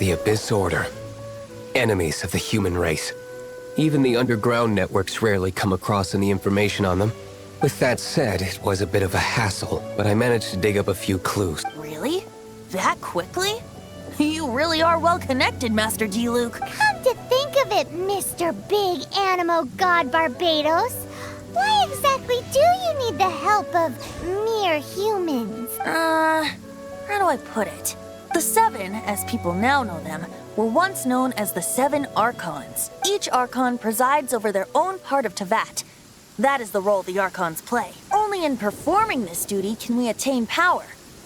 The Abyss Order. Enemies of the human race. Even the underground networks rarely come across any information on them. With that said, it was a bit of a hassle, but I managed to dig up a few clues. Really? That quickly? You really are well connected, Master D. Luke. Come to think of it, Mr. Big Animo God Barbados, why exactly do you need the help of mere humans? How do I put it? The Seven, as people now know them, were once known as the Seven Archons. Each Archon presides over their own part of Teyvat. That is the role the Archons play. Only in performing this duty can we attain power.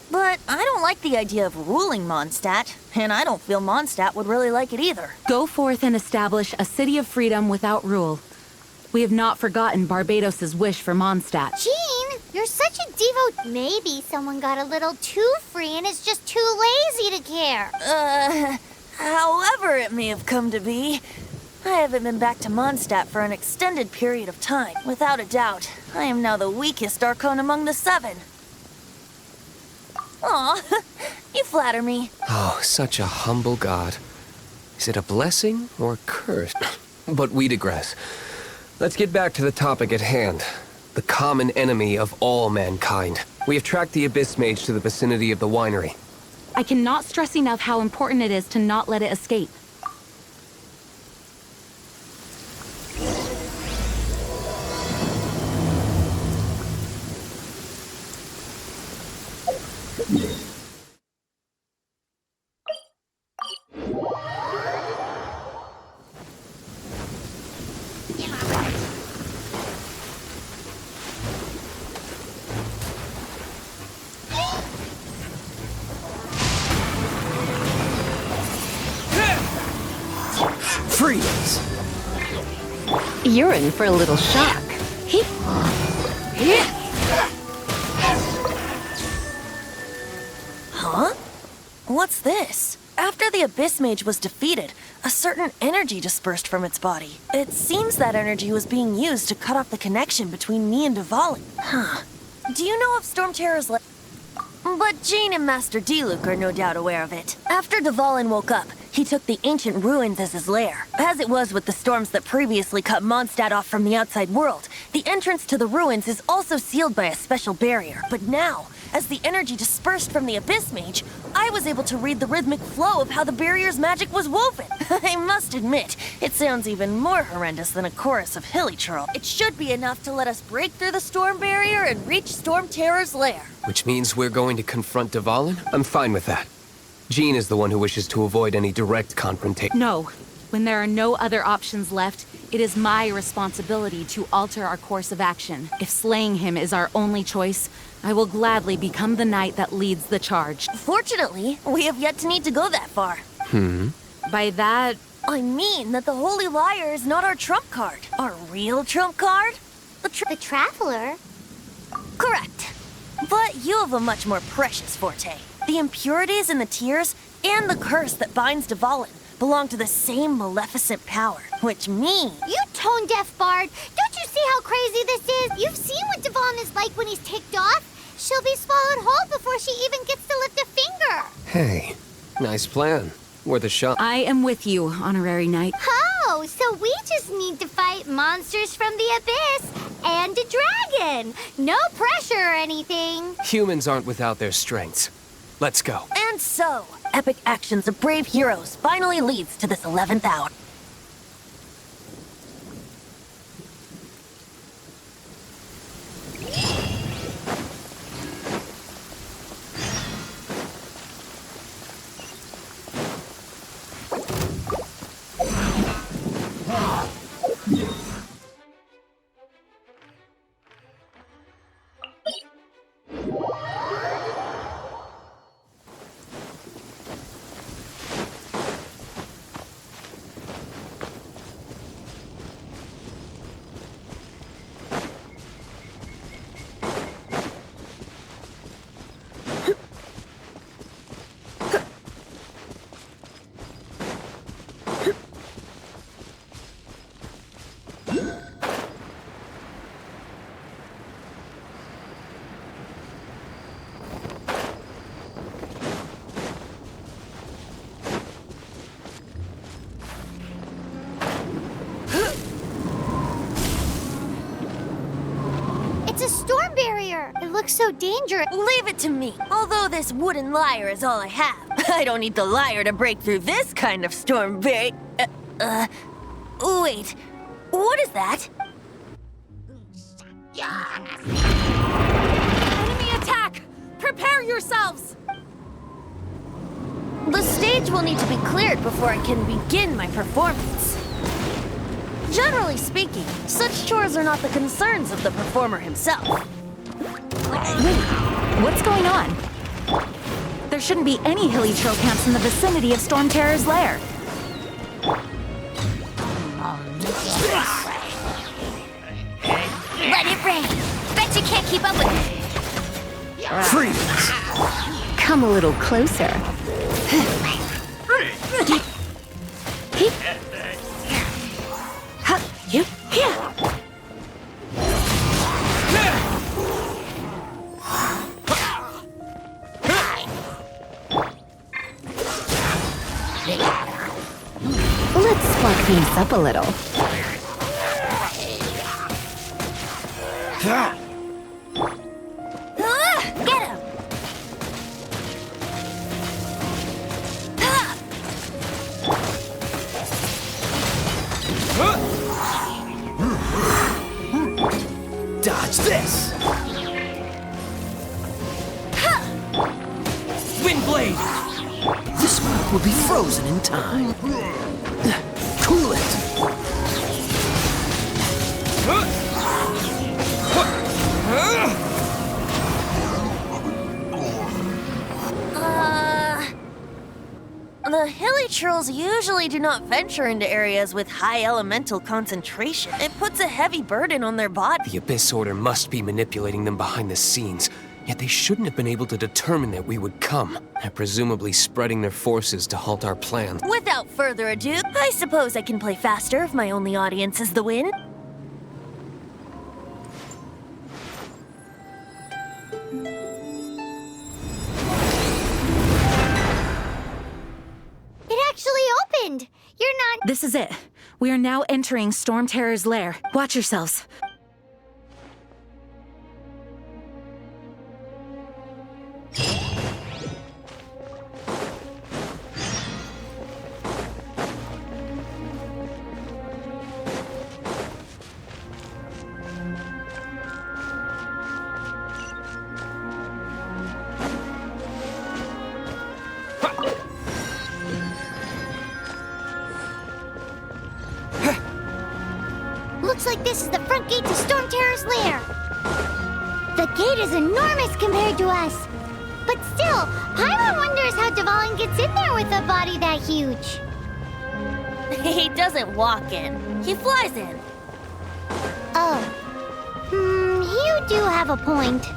But I don't like the idea of ruling Mondstadt, and I don't feel Mondstadt would really like it either. Go forth and establish a city of freedom without rule. We have not forgotten Barbados' wish for Mondstadt. Jean, you're such a devote. Maybe someone got a little too free and is just too lazy to care. However it may have come to be, I haven't been back to Mondstadt for an extended period of time. Without a doubt, I am now the weakest Archon among the Seven. Aw, you flatter me. Oh, such a humble god. Is it a blessing or a curse? But we digress. Let's get back to the topic at hand. The common enemy of all mankind. We have tracked the Abyss Mage to the vicinity of the winery. I cannot stress enough how important it is to not let it escape. Freeze! You're in for a little shock. Huh? What's this? After the Abyss Mage was defeated, a certain energy dispersed from its body. It seems that energy was being used to cut off the connection between me and Dvalin. Huh. Do you know of Stormterror's Lair? But Jean and Master D. Luke are no doubt aware of it. After Dvalin woke up, he took the ancient ruins as his lair. As it was with the storms that previously cut Mondstadt off from the outside world, the entrance to the ruins is also sealed by a special barrier. But now, as the energy dispersed from the Abyss Mage, I was able to read the rhythmic flow of how the barrier's magic was woven. I must admit, it sounds even more horrendous than a chorus of hilly churl. It should be enough to let us break through the storm barrier and reach Stormterror's Lair. Which means we're going to confront Dvalin? I'm fine with that. Jean is the one who wishes to avoid any direct confrontation. No. When there are no other options left, it is my responsibility to alter our course of action. If slaying him is our only choice, I will gladly become the knight that leads the charge. Fortunately, we have yet to need to go that far. By that... I mean that the Holy Liar is not our trump card. Our real trump card? The Traveler? Correct. But you have a much more precious forte. The impurities in the tears and the curse that binds Dvalin belong to the same maleficent power, which means... You tone-deaf bard! Don't you see how crazy this is? You've seen what Dvalin is like when he's ticked off. She'll be swallowed whole before she even gets to lift a finger. Hey, nice plan. Worth a shot. I am with you, honorary knight. Oh, so we just need to fight monsters from the abyss and a dragon. No pressure or anything. Humans aren't without their strengths. Let's go. And so, epic actions of brave heroes finally leads to this 11th hour. looks so dangerous. Leave it to me. Although this wooden lyre is all I have, I don't need the lyre to break through this kind of storm wait. What is that? Enemy attack! Prepare yourselves! The stage will need to be cleared before I can begin my performance. Generally speaking, such chores are not the concerns of the performer himself. Wait, what's going on? There shouldn't be any hilly trail camps in the vicinity of Stormterror's lair. Let it rain. Bet you can't keep up with me. Freeze! Come a little closer. Let's spark things up a little. Get him! Dodge this! Wind blade! This spark will be frozen in time. Cool it! The hilly trolls usually do not venture into areas with high elemental concentration. It puts a heavy burden on their body. The Abyss Order must be manipulating them behind the scenes, yet they shouldn't have been able to determine that we would come. They're presumably spreading their forces to halt our plans. Without further ado, I suppose I can play faster if my only audience is the wind. It actually opened. You're not... This is it. We are now entering Stormterror's lair. Watch yourselves. Looks like this is the front gate to Stormterror's lair. The gate is enormous compared to us. But still, Paimon wonders how Dvalin gets in there with a body that huge. He doesn't walk in. He flies in. Oh. You do have a point.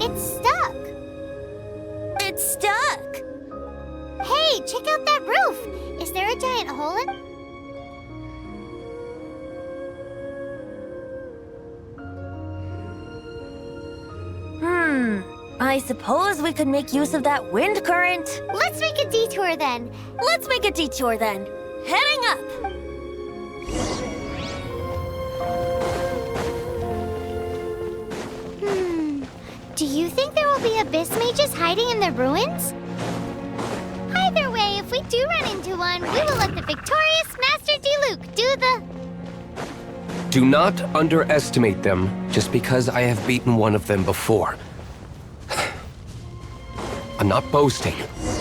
It's stuck. It's stuck. Hey, check out that roof. Is there a giant hole in? I suppose we could make use of that wind current. Let's make a detour then. Let's make a detour then. Heading up. Do you think there will be abyss mages hiding in the ruins? Either way, if we do run into one, we will let the victorious Master Diluc do the... Do not underestimate them just because I have beaten one of them before. I'm not boasting.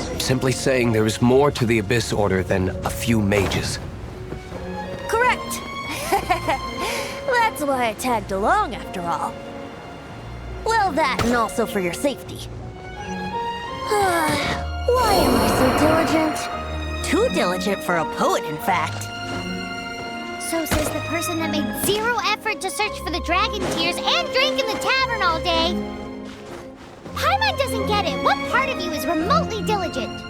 I'm simply saying there is more to the Abyss Order than a few mages. Correct. That's why I tagged along after all. Well, that and also for your safety. Why am I so diligent? Too diligent for a poet, in fact. So says the person that made zero effort to search for the dragon tears and drank in the tavern all day. Paimon doesn't get it. What part of you is remotely diligent?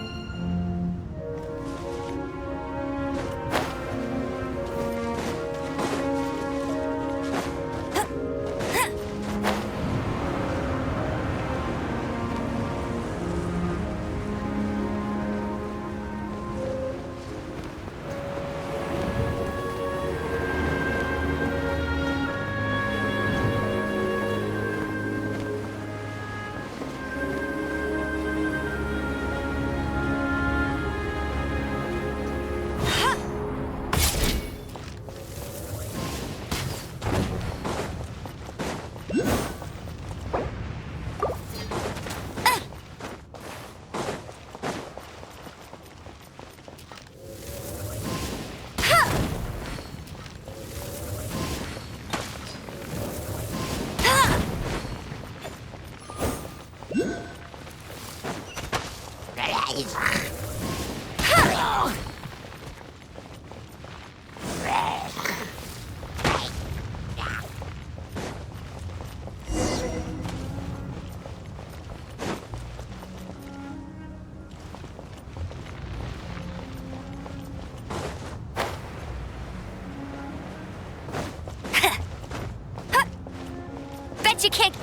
Bet you can't.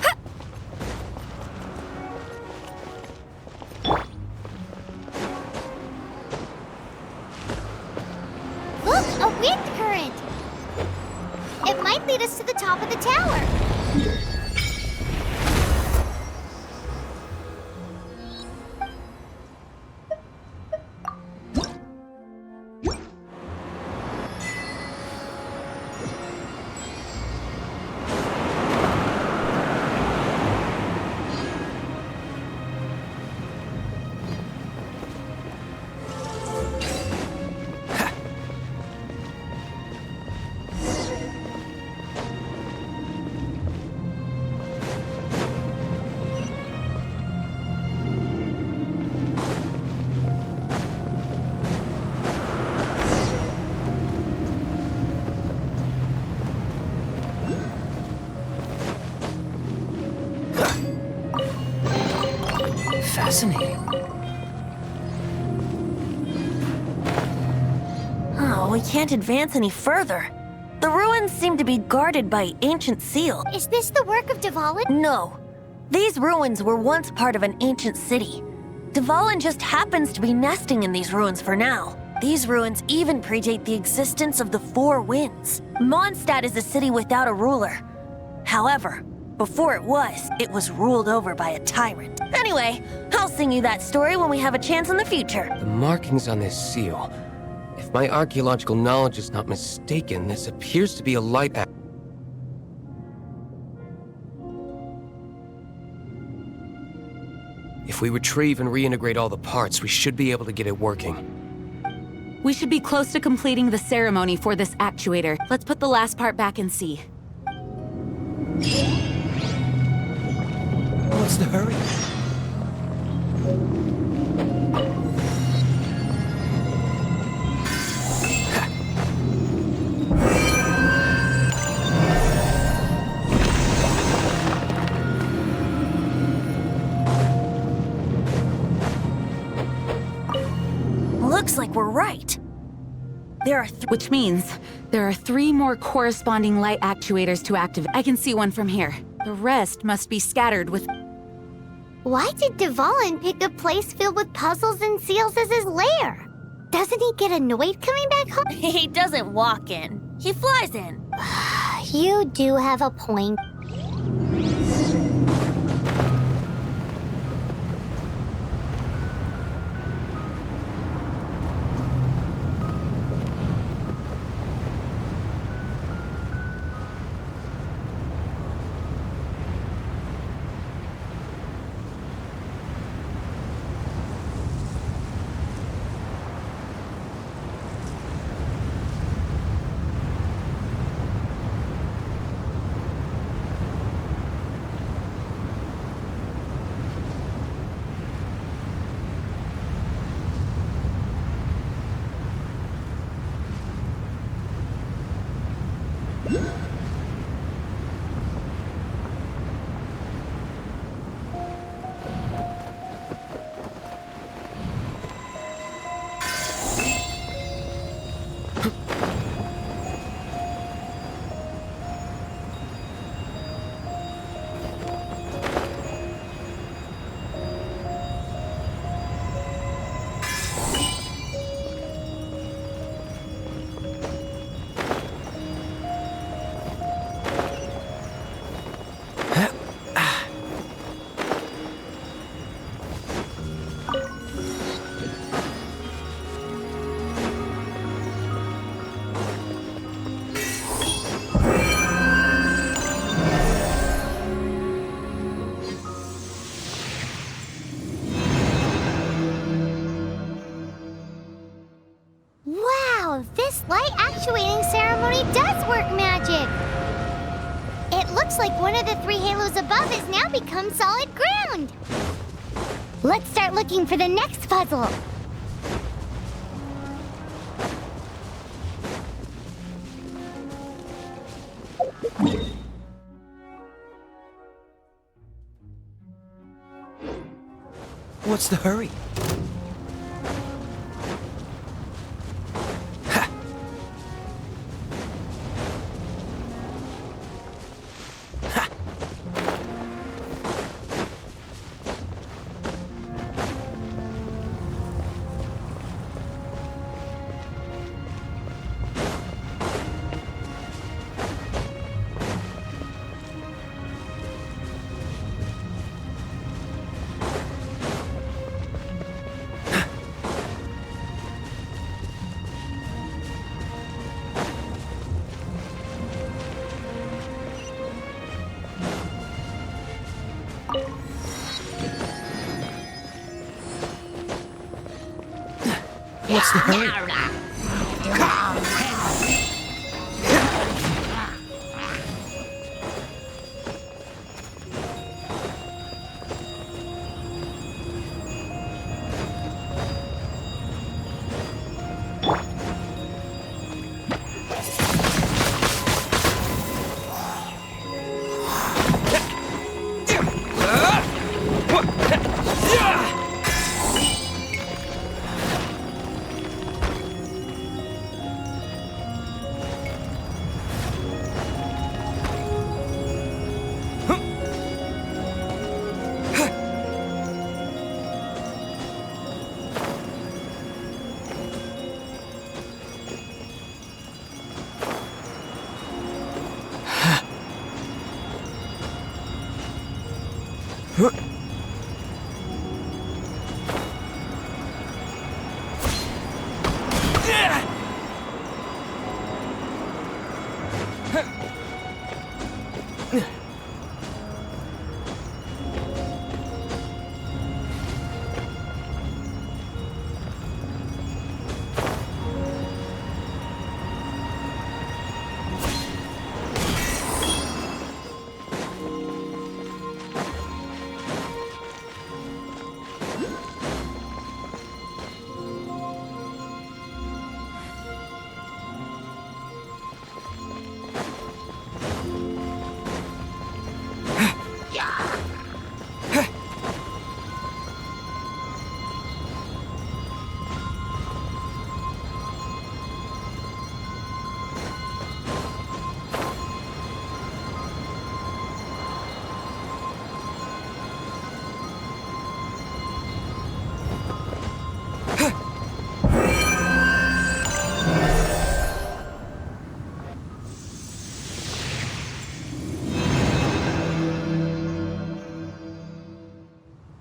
Look, a wind current. It might lead us to the top of the tower. Fascinating. Oh, we can't advance any further. The ruins seem to be guarded by ancient seal. Is this the work of Dvalin? No. These ruins were once part of an ancient city. Dvalin just happens to be nesting in these ruins for now. These ruins even predate the existence of the Four Winds. Mondstadt is a city without a ruler. However, before it was ruled over by a tyrant. Anyway, I'll sing you that story when we have a chance in the future. The markings on this seal. If my archaeological knowledge is not mistaken, this appears to be a light act. If we retrieve and reintegrate all the parts, we should be able to get it working. We should be close to completing the ceremony for this actuator. Let's put the last part back and see. What's the hurry? Looks like we're right. There are Which means there are 3 more corresponding light actuators to activate. I can see one from here. The rest must be scattered with... Why did Dvalin pick a place filled with puzzles and seals as his lair? Doesn't he get annoyed coming back home? He doesn't walk in. He flies in. You do have a point. This light actuating ceremony does work magic! It looks like one of the 3 halos above has now become solid ground! Let's start looking for the next puzzle. What's the hurry? What's the hurry?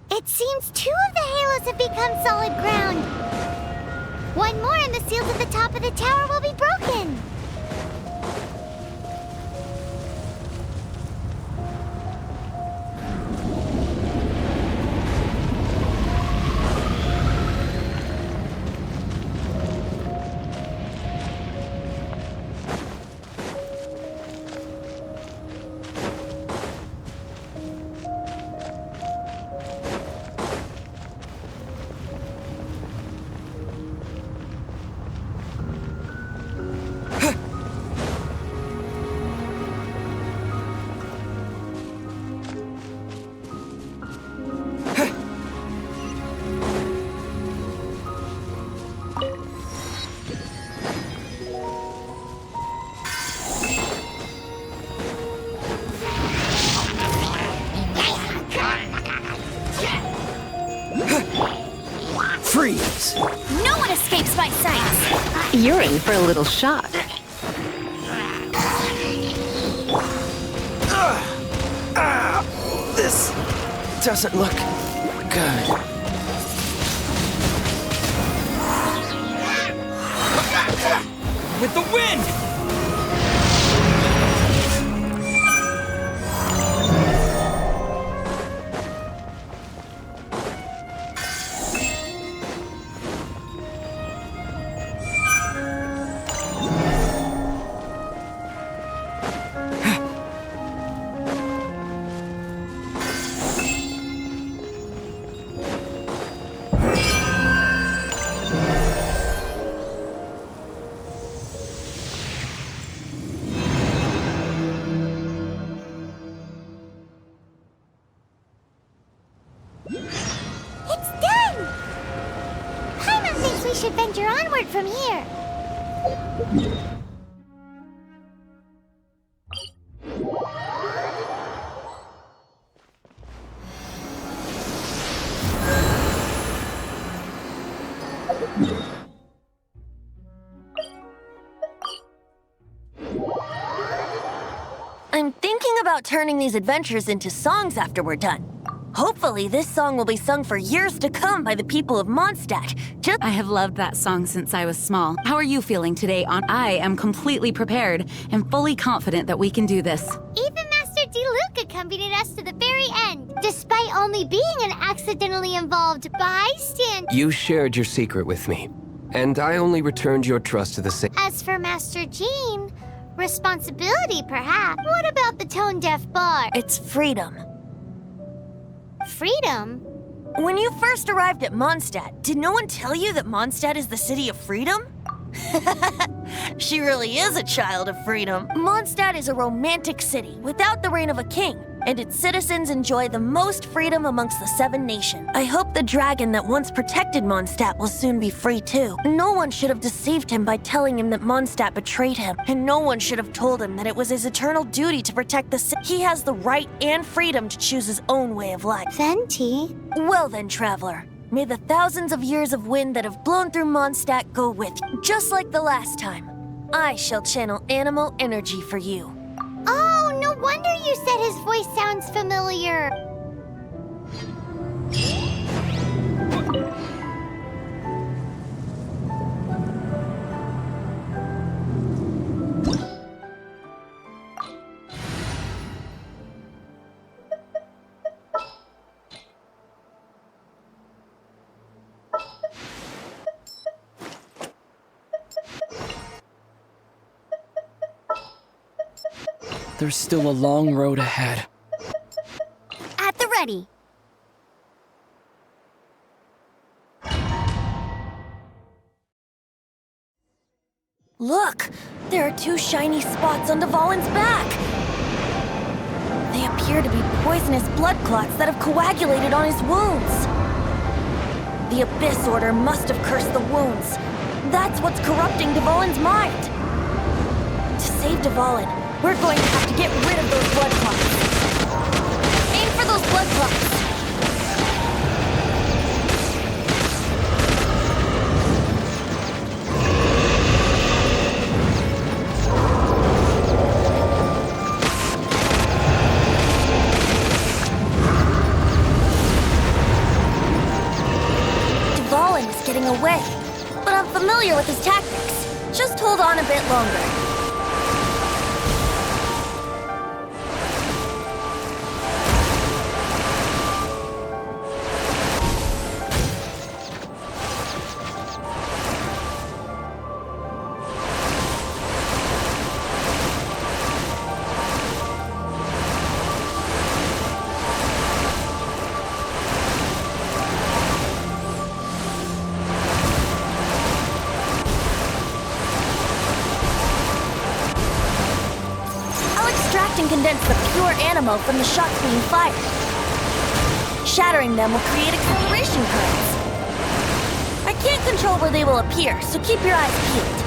It seems 2 of the halos have become solid ground. One more and the seals at the top of the tower will be broken. Freeze! No one escapes my sight. You're in for a little shock. This doesn't look good. With the wind! we should venture onward from here. I'm thinking about turning these adventures into songs after we're done. Hopefully, this song will be sung for years to come by the people of Mondstadt. I have loved that song since I was small. How are you feeling today? I am completely prepared and fully confident that we can do this. Even Master D-Luke accompanied us to the very end, despite only being an accidentally involved bystander. You shared your secret with me, and I only returned your trust to the same. As for Master Jean, responsibility perhaps. What about the tone-deaf bard? It's freedom. Freedom? When you first arrived at Mondstadt, did no one tell you that Mondstadt is the city of freedom? She really is a child of freedom. Mondstadt is a romantic city without the reign of a king, and its citizens enjoy the most freedom amongst the 7 nations. I hope the dragon that once protected Mondstadt will soon be free too. No one should have deceived him by telling him that Mondstadt betrayed him, and no one should have told him that it was his eternal duty to protect the city. He has the right and freedom to choose his own way of life. Venti? Well then, traveler. May the thousands of years of wind that have blown through Mondstadt go with you. Just like the last time, I shall channel animal energy for you. Oh, no wonder you said his voice sounds familiar. There's still a long road ahead. At the ready. Look! There are 2 shiny spots on Dvalin's back! They appear to be poisonous blood clots that have coagulated on his wounds. The Abyss Order must have cursed the wounds. That's what's corrupting Dvalin's mind. To save Dvalin, we're going to have to get rid of those blood clots. Aim for those blood clots! Dvalin is getting away, but I'm familiar with his tactics. Just hold on a bit longer. And condense the pure animal from the shots being fired. Shattering them will create acceleration currents. I can't control where they will appear, so keep your eyes peeled.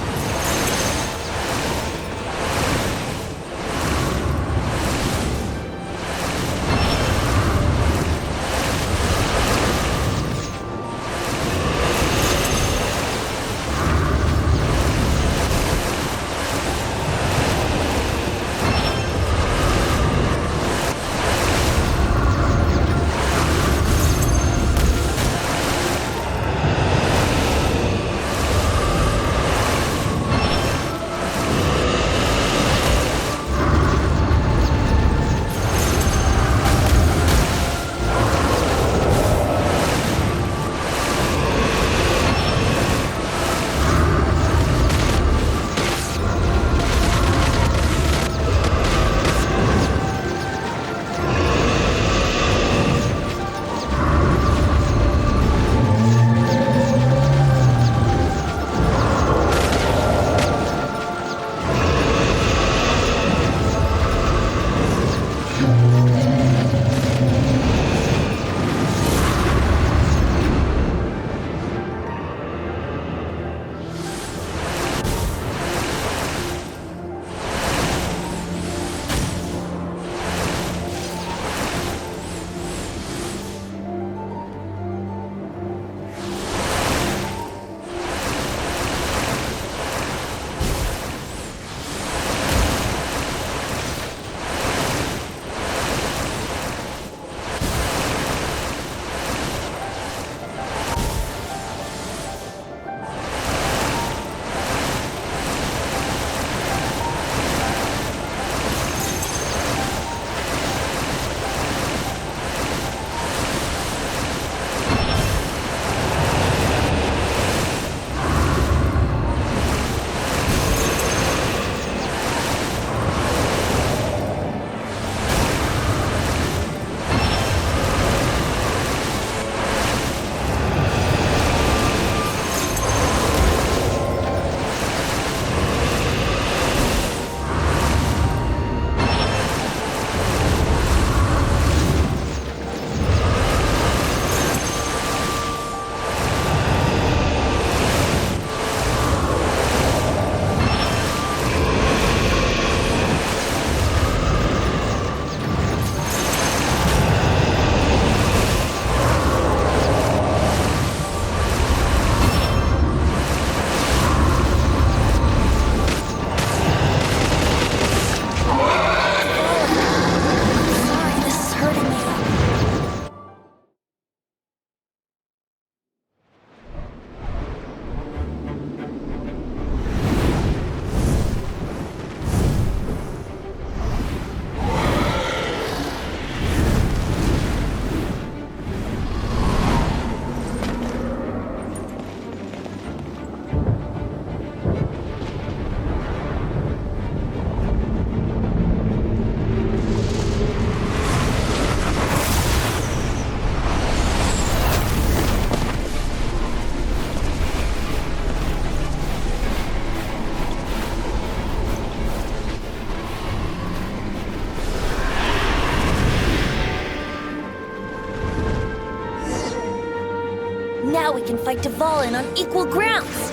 Now we can fight Dvalin on equal grounds.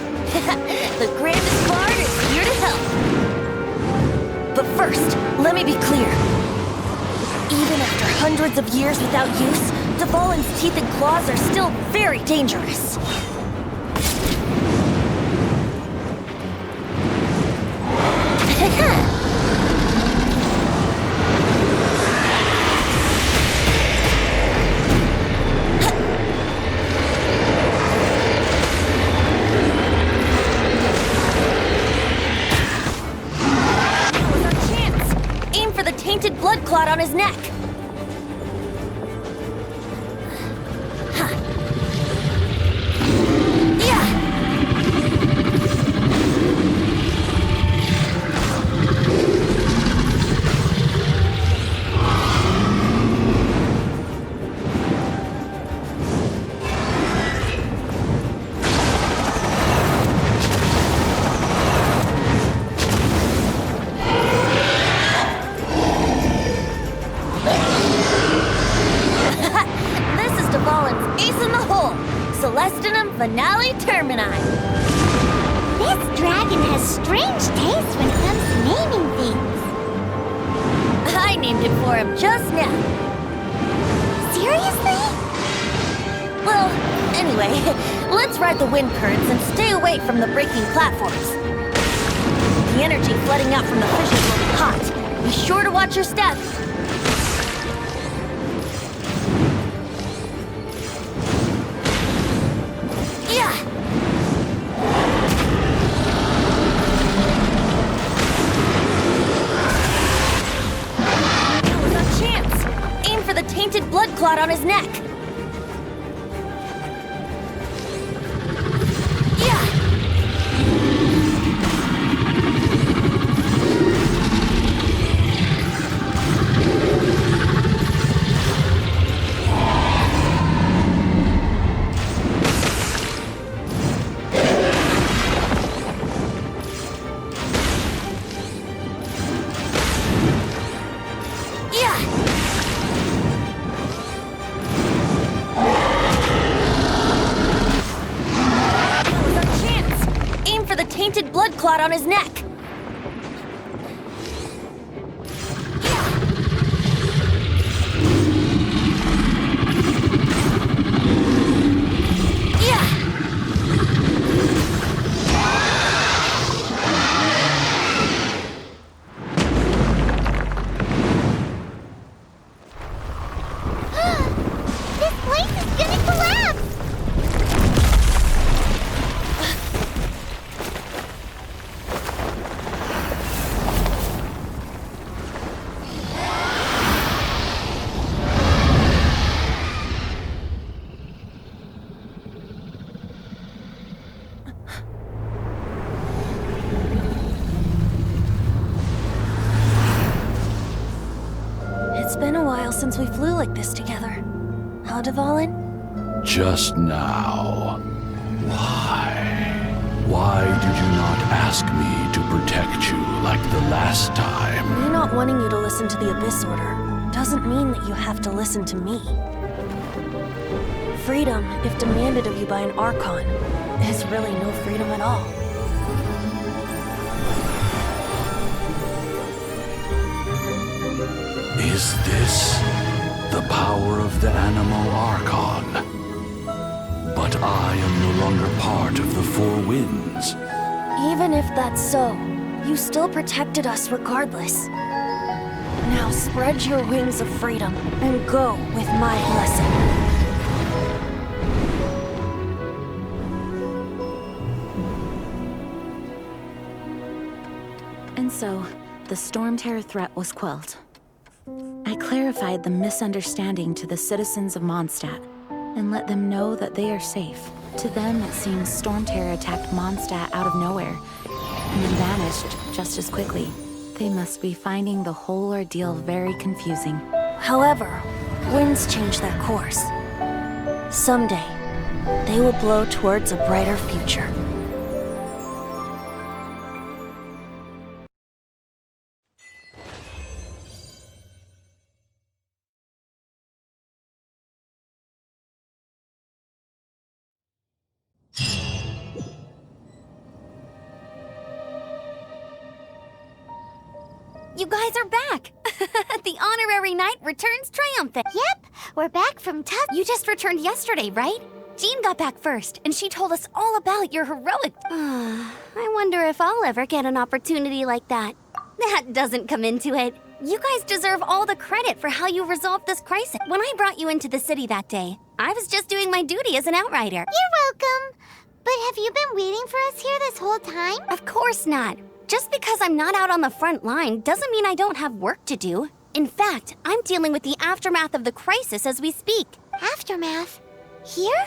The grandest bard is here to help. But first, let me be clear. Even after hundreds of years without use, Dvalin's teeth and claws are still very dangerous. Blood clot on his neck. Finale Termini. This dragon has strange taste when it comes to naming things. I named it for him just now. Seriously? Well, anyway, let's ride the wind currents and stay away from the breaking platforms. The energy flooding out from the fissures will be hot. Be sure to watch your step. Blood clot on his neck. Blood clot on his neck. This place is gonna collapse! It's been a while since we flew like this together. Huh, Dvalin? Just now. Why? Why did you not ask me to protect you like the last time? Me not wanting you to listen to the Abyss Order doesn't mean that you have to listen to me. Freedom, if demanded of you by an Archon, is really no freedom at all. Is this the power of the Animo Archon? But I am no longer part of the Four Winds. Even if that's so, you still protected us regardless. Now spread your wings of freedom and go with my blessing. And so, the Stormterror threat was quelled. I clarified the misunderstanding to the citizens of Mondstadt and let them know that they are safe. To them, it seems Stormterror attacked Mondstadt out of nowhere and then vanished just as quickly. They must be finding the whole ordeal very confusing. However, winds change their course. Someday, they will blow towards a brighter future. You guys are back! The honorary knight returns triumphant. Yep, we're back from tough. You just returned yesterday, right? Jean got back first, and she told us all about your heroic... I wonder if I'll ever get an opportunity like that. That doesn't come into it. You guys deserve all the credit for how you resolved this crisis. When I brought you into the city that day, I was just doing my duty as an outrider. You're welcome. But have you been waiting for us here this whole time? Of course not. Just because I'm not out on the front line doesn't mean I don't have work to do. In fact, I'm dealing with the aftermath of the crisis as we speak. Aftermath? Here?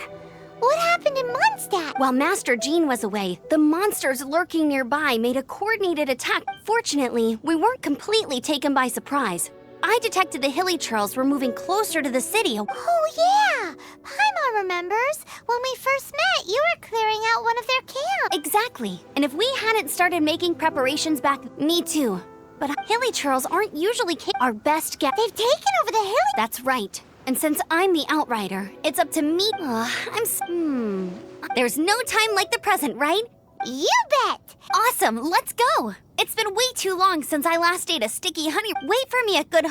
What happened in Mondstadt? While Master Jean was away, the monsters lurking nearby made a coordinated attack. Fortunately, we weren't completely taken by surprise. I detected the Hilly Churls were moving closer to the city. Oh yeah! Paimon remembers. When we first met, you were clearing out one of their camps. Exactly. And if we hadn't started making preparations back... Me too. But Hilly Churls aren't usually our best guess. They've taken over the Hilly... That's right. And since I'm the outrider, it's up to me... There's no time like the present, right? You bet! Awesome, let's go! It's been way too long since I last ate a sticky honey... Wait for me, a good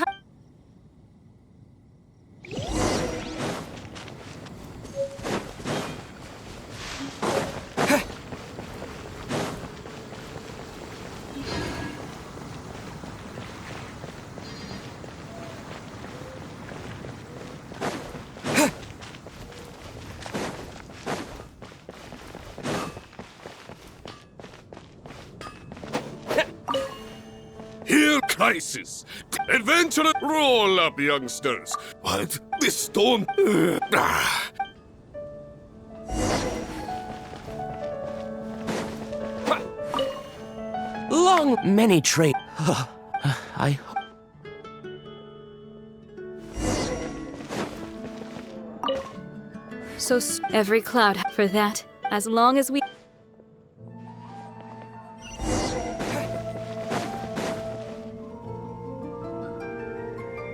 Here, crisis! Adventure! Roll up, youngsters! What? This storm... Long many trade. I. So every cloud for that, as long as we...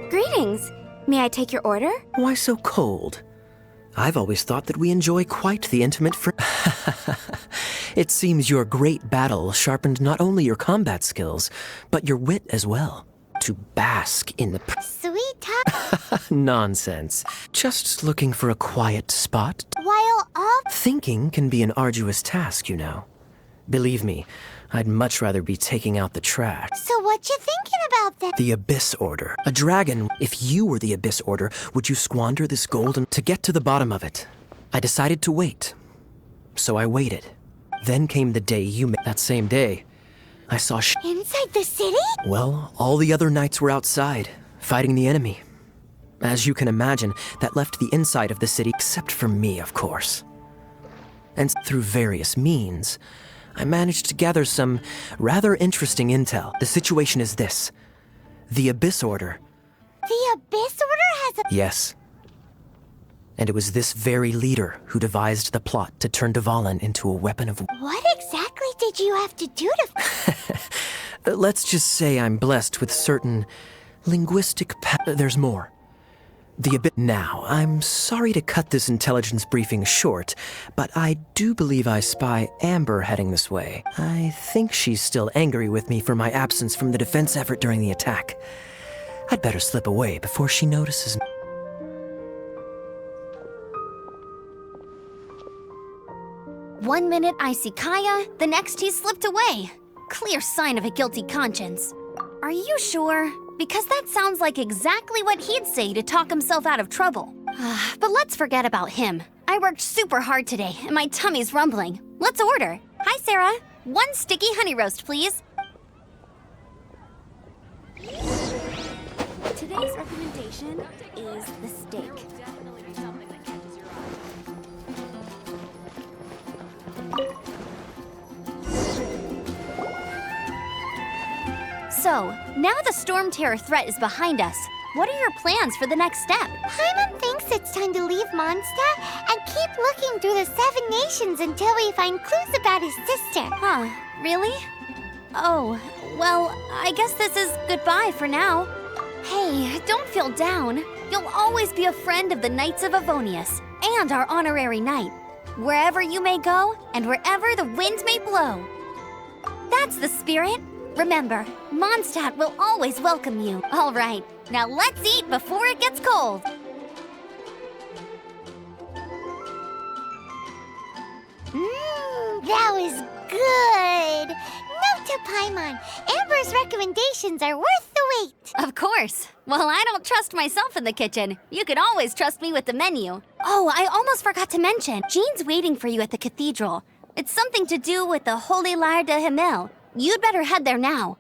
Greetings. May I take your order? Why so cold? I've always thought that we enjoy quite the intimate It seems your great battle sharpened not only your combat skills, but your wit as well. To bask in the Sweet talk. Nonsense. Just looking for a quiet spot. While all... Thinking can be an arduous task, you know. Believe me, I'd much rather be taking out the trash. So what you thinking about then? The Abyss Order. A dragon. If you were the Abyss Order, would you squander this gold? To get to the bottom of it, I decided to wait. So I waited. Then came the day you met. That same day, I saw Inside the city? Well, all the other knights were outside, fighting the enemy. As you can imagine, that left the inside of the city, except for me, of course. And through various means, I managed to gather some rather interesting intel. The situation is this. The Abyss Order. The Abyss Order has a... Yes. And it was this very leader who devised the plot to turn Dvalin into a weapon of... What exactly did you have to do to... Let's just say I'm blessed with certain linguistic There's more. The Abyss... Now, I'm sorry to cut this intelligence briefing short, but I do believe I spy Amber heading this way. I think she's still angry with me for my absence from the defense effort during the attack. I'd better slip away before she notices. 1 minute I see Kaya, the next he's slipped away. Clear sign of a guilty conscience. Are you sure? Because that sounds like exactly what he'd say to talk himself out of trouble. But let's forget about him. I worked super hard today, and my tummy's rumbling. Let's order. Hi, Sarah. 1 sticky honey roast, please. Today's recommendation is the steak. So, now the Stormterror threat is behind us. What are your plans for the next step? Paimon thinks it's time to leave Mondstadt and keep looking through the 7 nations until we find clues about his sister. Huh, really? Oh, well, I guess this is goodbye for now. Hey, don't feel down. You'll always be a friend of the Knights of Avonius and our honorary knight. Wherever you may go and wherever the wind may blow. That's the spirit. Remember, Mondstadt will always welcome you. All right, now let's eat before it gets cold. That was good. Note to Paimon, Amber's recommendations are worth the wait. Of course. Well, I don't trust myself in the kitchen. You can always trust me with the menu. Oh, I almost forgot to mention. Jean's waiting for you at the cathedral. It's something to do with the Holy Lair de Himmel. You'd better head there now.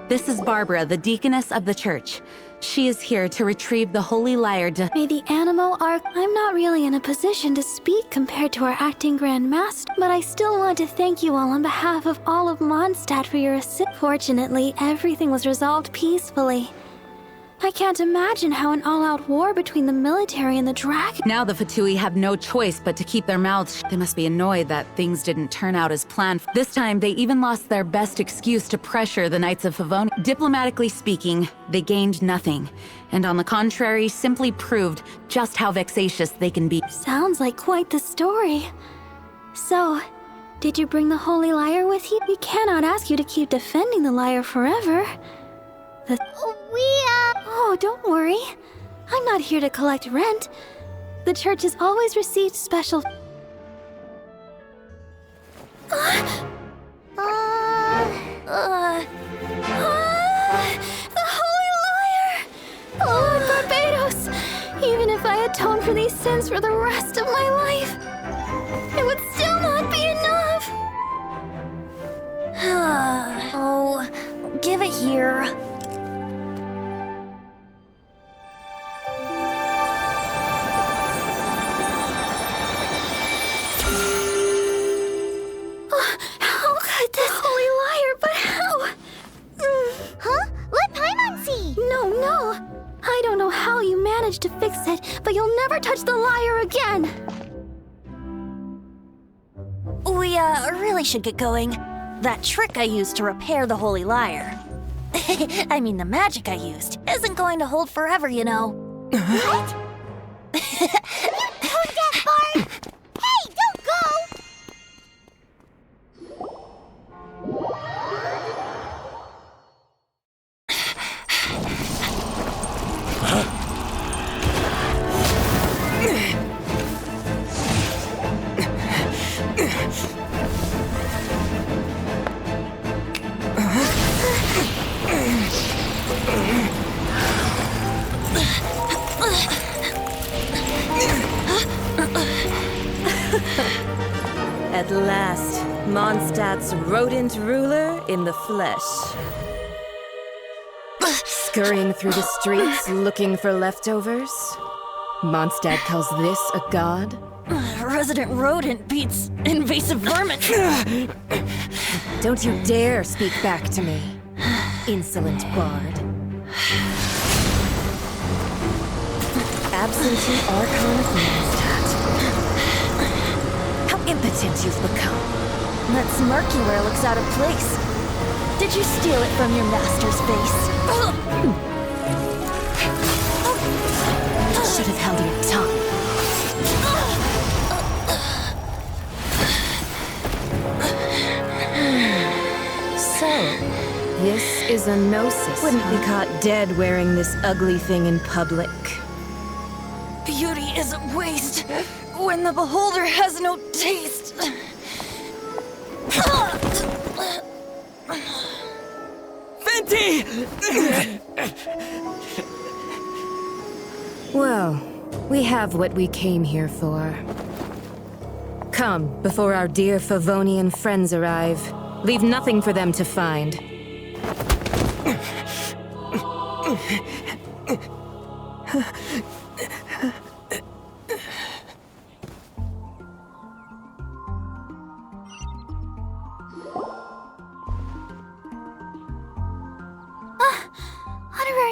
This is Barbara, the deaconess of the church. She is here to retrieve the Holy Lair de... May the Animo Arc... I'm not really in a position to speak compared to our acting Grand Master, but I still want to thank you all on behalf of all of Mondstadt for your assist. Fortunately, everything was resolved peacefully. I can't imagine how an all-out war between the military and the dragon... Now the Fatui have no choice but to keep their mouths shut. They must be annoyed that things didn't turn out as planned. This time, they even lost their best excuse to pressure the Knights of Favonius. Diplomatically speaking, they gained nothing. And on the contrary, simply proved just how vexatious they can be. Sounds like quite the story. So, did you bring the Holy Lyre with you? We cannot ask you to keep defending the lyre forever. Oh, don't worry. I'm not here to collect rent. The church has always received special... The Holy Lyre! Lord Barbados! Even if I atone for these sins for the rest of my life, it would still not be enough! Oh, give it here. To fix it, but you'll never touch the lyre again! We, really should get going. That trick I used to repair the Holy Lyre. I mean, the magic I used isn't going to hold forever, you know. What? You tone-deaf bard! Hey, don't go! At last, Mondstadt's rodent ruler in the flesh. Scurrying through the streets looking for leftovers? Mondstadt calls this a god? Resident rodent beats invasive vermin. Don't you dare speak back to me, insolent bard. Absentee Archon of Mondstadt. How impotent you've become. That smirky wear looks out of place. Did you steal it from your master's face? You should have held your tongue. So, this is a gnosis. Wouldn't be caught dead wearing this ugly thing in public. Beauty is a waste when the beholder has no taste. Venti! Well, we have what we came here for. Come, before our dear Favonian friends arrive. Leave nothing for them to find. Honorary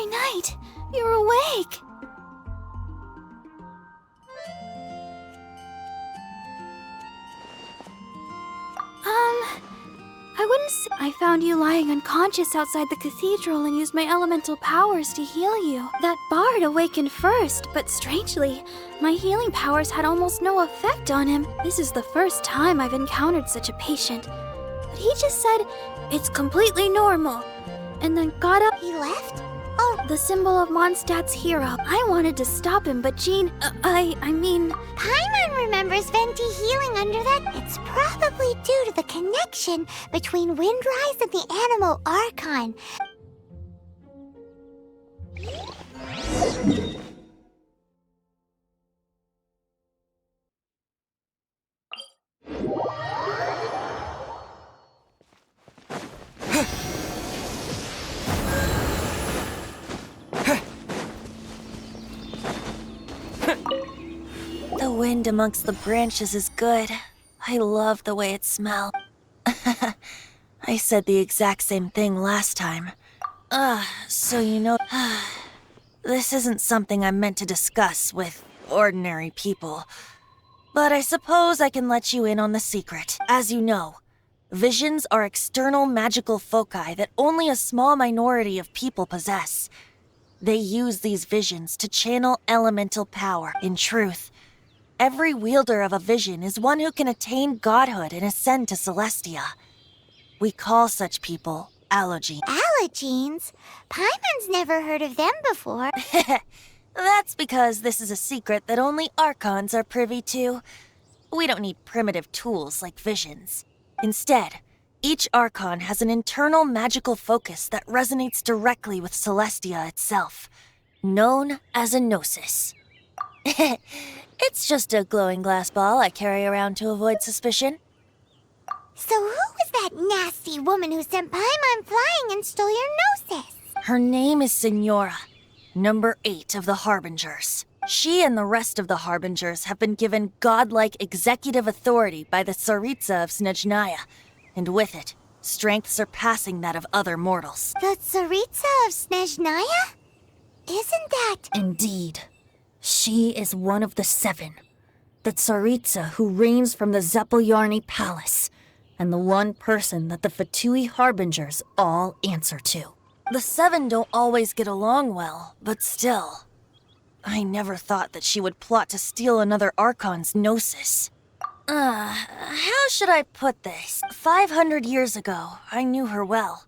Knight, you're awake. I wouldn't say I found you lying unconscious outside the cathedral and used my elemental powers to heal you. That bard awakened first, but strangely, my healing powers had almost no effect on him. This is the first time I've encountered such a patient. But he just said, it's completely normal, and then got up. He left? Oh, the symbol of Mondstadt's hero. I wanted to stop him, but Jean, I mean... Paimon remembers Venti healing under that. It's probably due to the connection between Windrise and the Animal Archon. The wind amongst the branches is good. I love the way it smells. I said the exact same thing last time. So you know... This isn't something I'm meant to discuss with ordinary people. But I suppose I can let you in on the secret. As you know, visions are external magical foci that only a small minority of people possess. They use these visions to channel elemental power. In truth, every wielder of a vision is one who can attain godhood and ascend to Celestia. We call such people Allogenes. Allogenes? Paimon's never heard of them before. That's because this is a secret that only Archons are privy to. We don't need primitive tools like visions. Instead, each Archon has an internal magical focus that resonates directly with Celestia itself, known as a gnosis. It's just a glowing glass ball I carry around to avoid suspicion. So who was that nasty woman who sent Paimon flying and stole your gnosis? Her name is Signora, number 8 of the Harbingers. She and the rest of the Harbingers have been given godlike executive authority by the Tsaritsa of Snezhnaya, and with it, strength surpassing that of other mortals. The Tsaritsa of Snezhnaya? Isn't that... Indeed. She is one of the 7. The Tsaritsa who reigns from the Zeppeljärny Palace, and the one person that the Fatui Harbingers all answer to. The 7 don't always get along well, but still. I never thought that she would plot to steal another Archon's gnosis. How should I put this? 500 years ago, I knew her well.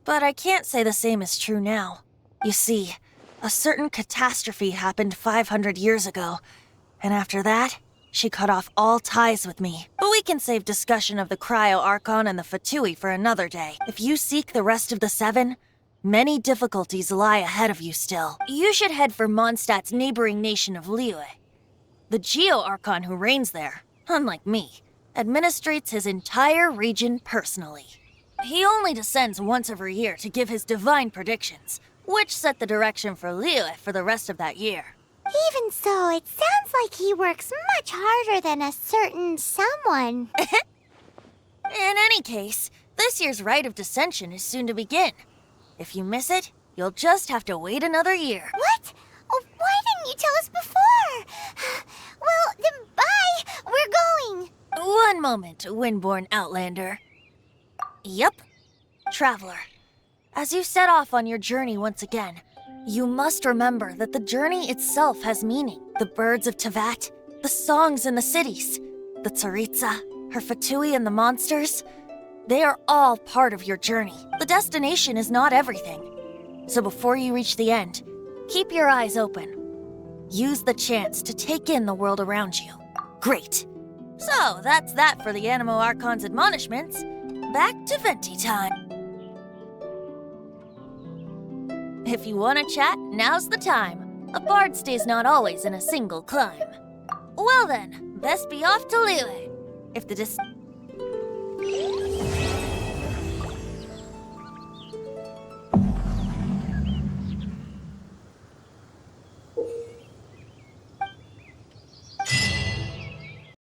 But I can't say the same is true now. You see, a certain catastrophe happened 500 years ago, and after that, she cut off all ties with me. But we can save discussion of the Cryo Archon and the Fatui for another day. If you seek the rest of the 7, many difficulties lie ahead of you still. You should head for Mondstadt's neighboring nation of Liyue. The Geo Archon who reigns there, unlike me, administrates his entire region personally. He only descends once every year to give his divine predictions, which set the direction for Liyue for the rest of that year. Even so, it sounds like he works much harder than a certain someone. In any case, this year's Rite of Descension is soon to begin. If you miss it, you'll just have to wait another year. What? Oh, why didn't you tell us before? Well, then bye! We're going! One moment, Windborn Outlander. Yup, Traveler. As you set off on your journey once again, you must remember that the journey itself has meaning. The birds of Tevat, the songs in the cities, the Tsaritsa, her Fatui and the monsters, they are all part of your journey. The destination is not everything. So before you reach the end, keep your eyes open. Use the chance to take in the world around you. Great. So that's that for the Animo Archon's admonishments. Back to Venti time. If you want to chat, now's the time. A bard stays not always in a single climb. Well then, best be off to Liyue. If the